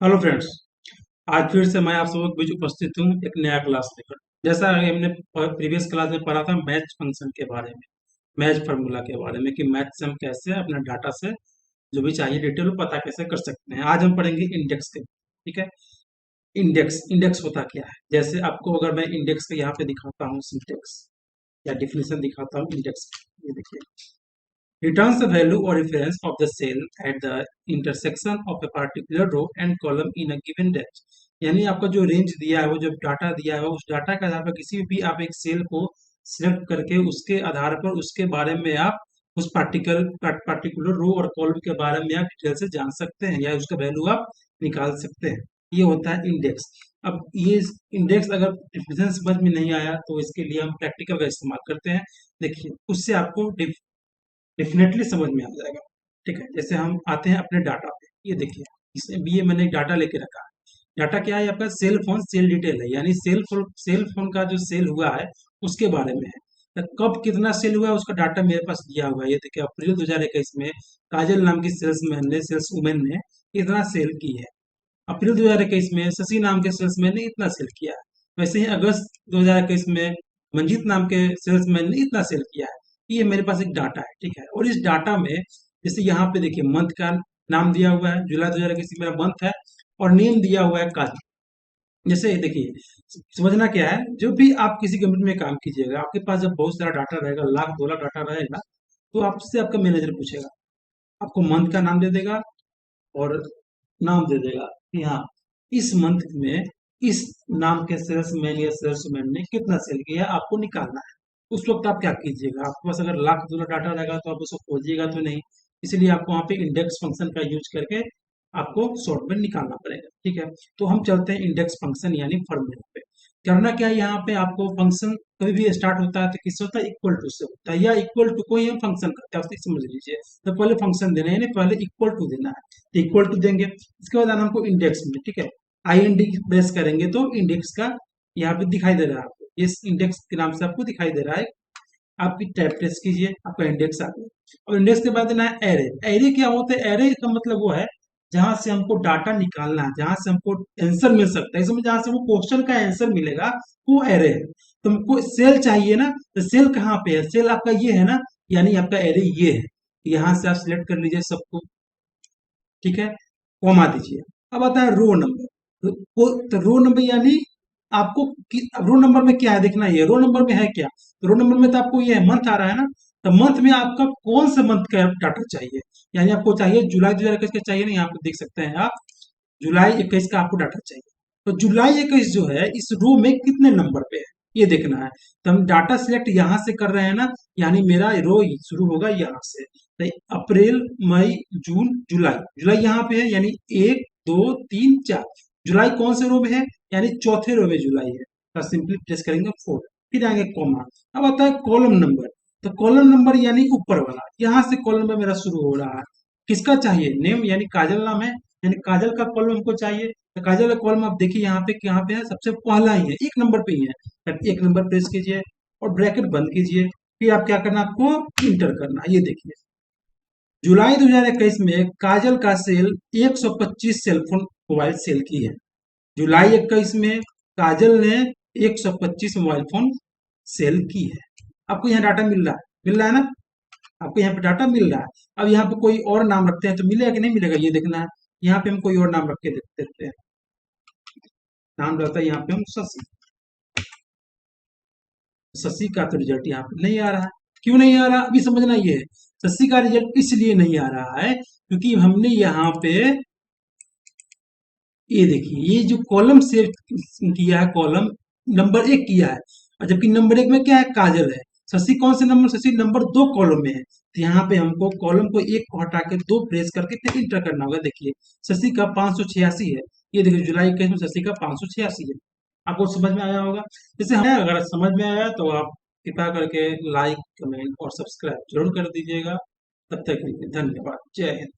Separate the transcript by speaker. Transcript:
Speaker 1: Hello friends. आज फिर से मैं आप सबके बीच उपस्थित हूँ एक नया क्लास लेकर। जैसा हमने प्रीवियस क्लास में पढ़ा था मैच फंक्शन के बारे में, मैच फार्मूला के बारे में कि मैच से हम कैसे अपना डाटा से जो भी चाहिए डिटेल वो पता कैसे कर सकते हैं। आज हम पढ़ेंगे इंडेक्स के। ठीक है। इंडेक्स इंडेक्स होता क्या है, जैसे आपको अगर मैं इंडेक्स का यहाँ पे दिखाता हूँ सिंटेक्स या डिफिनेशन दिखाता हूँ इंडेक्स। ये देखिए, returns the value or reference of the cell at the intersection of a particular row and column in a given range। यानी आपका जो रेंज दिया है, वो जो डाटा दिया है, उस डाटा के आधार पर किसी भी आप एक सेल को सिलेक्ट करके उसके आधार पर उसके बारे में आप उस पार्टिकुलर रो और कॉलम के बारे में आप डिटेल से जान सकते हैं या उसका वैल्यू आप निकाल सकते हैं। ये होता है इंडेक्स। अब ये इंडेक्स अगर डिफिनेशन समझ में नहीं आया तो इसके लिए हम प्रैक्टिकल का इस्तेमाल करते हैं। देखिए, उससे आपको डेफिनेटली समझ में आ जाएगा। ठीक है, जैसे हम आते हैं अपने डाटा पे। ये देखिए, इसमें भी ये मैंने एक डाटा लेके रखा है। डाटा क्या है आपका? सेल फोन सेल डिटेल है, यानी सेल फोन का जो सेल हुआ है उसके बारे में है। तो कब कितना सेल हुआ है उसका डाटा मेरे पास दिया हुआ है। ये देखिए, अप्रैल 2021 में काजल नाम की सेल्स वुमेन ने इतना सेल की है। अप्रैल 2021 में शशि नाम के सेल्समैन ने इतना सेल किया है। वैसे ही अगस्त 2021 में मंजीत नाम के सेल्समैन ने इतना सेल किया है। ये मेरे पास एक डाटा है। ठीक है, और इस डाटा में जैसे यहाँ पे देखिए मंथ का नाम दिया हुआ है, जुलाई 2021 मेरा मंथ है, और नेम दिया हुआ है काजल। जैसे देखिए, समझना क्या है, जो भी आप किसी कंपनी में काम कीजिएगा, आपके पास जब बहुत सारा डाटा रहेगा, लाख 2 लाख डाटा रहेगा, तो आपसे आपका मैनेजर पूछेगा, आपको मंथ का नाम दे देगा और नाम दे देगा कि हाँ, इस मंथ में इस नाम के सेल्समैन या सेल्समैन ने कितना सेल किया आपको निकालना है। उस वक्त आप क्या कीजिएगा? आपके पास अगर लाख 2 लाख डाटा रहेगा तो आप उसको खोजिएगा तो नहीं, इसलिए आपको वहाँ पे इंडेक्स फंक्शन का यूज करके आपको शॉर्ट में निकालना पड़ेगा। ठीक है, तो हम चलते हैं इंडेक्स फंक्शन यानी फॉर्मूला पे। करना क्या है, यहाँ पे आपको फंक्शन कभी भी स्टार्ट होता है तो किससे होता है? इक्वल टू से होता है, या इक्वल टू को ही हम फंक्शन करते हैं, उसको समझ लीजिए। तो पहले फंक्शन देना है, यानी पहले इक्वल टू देना है, तो इक्वल टू देंगे। इसके बाद आना हमको इंडेक्स में। ठीक है, आई एन डी प्रेस करेंगे तो इंडेक्स का यहाँ पे दिखाई दे रहा है आपको, इस इंडेक्स के नाम से आपको दिखाई दे रहा है। आपकी टैब प्रेस कीजिए, आपका इंडेक्स आ गया। और इंडेक्स के बाद देना है एरे। एरे क्या होता है? एरे का मतलब वो है जहां से हमको डाटा निकालना है, जहां से हमको आंसर मिल सकता है, इसमें जहां से वो क्वेश्चन का आंसर मिलेगा वो एरे है। तुमको सेल चाहिए ना, तो सेल कहाँ पे है? सेल आपका ये है ना, यानी आपका एरे ये है। यहाँ से आप सिलेक्ट कर लीजिए सबको। ठीक है, कॉमा दीजिए। अब आता है रो नंबर। तो रो नंबर यानी आपको रो नंबर में क्या है देखना, ये रो नंबर में है क्या। तो रो नंबर में तो आपको ये मंथ आ रहा है ना, तो मंथ में आपका कौन से मंथ का डाटा चाहिए, यानी आपको चाहिए जुलाई 2021 का चाहिए ना, यहाँ पे देख सकते हैं आप, जुलाई 21 का आपको डाटा चाहिए। तो जुलाई 21 जो है इस रो में कितने नंबर पे है ये देखना है। तो हम डाटा सिलेक्ट यहाँ से कर रहे हैं ना, यानी मेरा रो शुरू होगा यहाँ से। तो अप्रैल मई जून जुलाई, जुलाई यहाँ पे है, यानी 1 2 3 4। जुलाई कौन से रो में है? यानी चौथे रो में जुलाई है। तो सिंपली प्रेस करेंगे 4, फिर आएंगे कॉमा। अब आता है कॉलम नंबर। तो कॉलम नंबर यानी ऊपर वाला, यहाँ से कॉलम नंबर मेरा शुरू हो रहा है। किसका चाहिए? नेम, यानी काजल नाम है, यानी काजल का कॉलम हमको चाहिए। तो काजल का कॉलम आप देखिए यहाँ पे, यहाँ पे है, सबसे पहला ही है, 1 नंबर पे ही है। तो 1 नंबर प्रेस कीजिए और ब्रैकेट बंद कीजिए। फिर आप क्या करना, आपको इंटर करना है। ये देखिए, जुलाई 2021 में काजल का सेल 125 सेलफोन मोबाइल सेल की है। जुलाई 21 में काजल ने 125 मोबाइल फोन सेल की है। आपको यहाँ डाटा मिल रहा है ना, आपको यहाँ पे डाटा मिल रहा है। अब यहाँ पे कोई और नाम रखते हैं तो मिलेगा कि नहीं मिलेगा, ये देखना है। यहाँ पे हम कोई और नाम रख के देते हैं। नाम रहता है यहाँ पे हम शशि। शशि का तो रिजल्ट यहाँ पे नहीं आ रहा है। क्यों नहीं आ रहा, अभी समझना ये है। शशि का रिजल्ट इसलिए नहीं आ रहा है क्योंकि हमने यहाँ पे ये देखिए, ये जो कॉलम सेव किया है, कॉलम नंबर 1 किया है, और जबकि नंबर 1 में क्या है? काजल है। शशि कौन से नंबर? शशि नंबर 2 कॉलम में है। तो यहाँ पे हमको कॉलम को 1 को हटा के 2 प्रेस करके फिर इंटर करना होगा। देखिए, शशि का 586 है। ये देखिए, जुलाई 21 में शशि का 586 है। आपको समझ में आया होगा। जैसे हमें अगर समझ में आया तो आप कृपया करके लाइक कमेंट और सब्सक्राइब जरूर कर दीजिएगा। तब तक के लिए धन्यवाद। जय हिंद।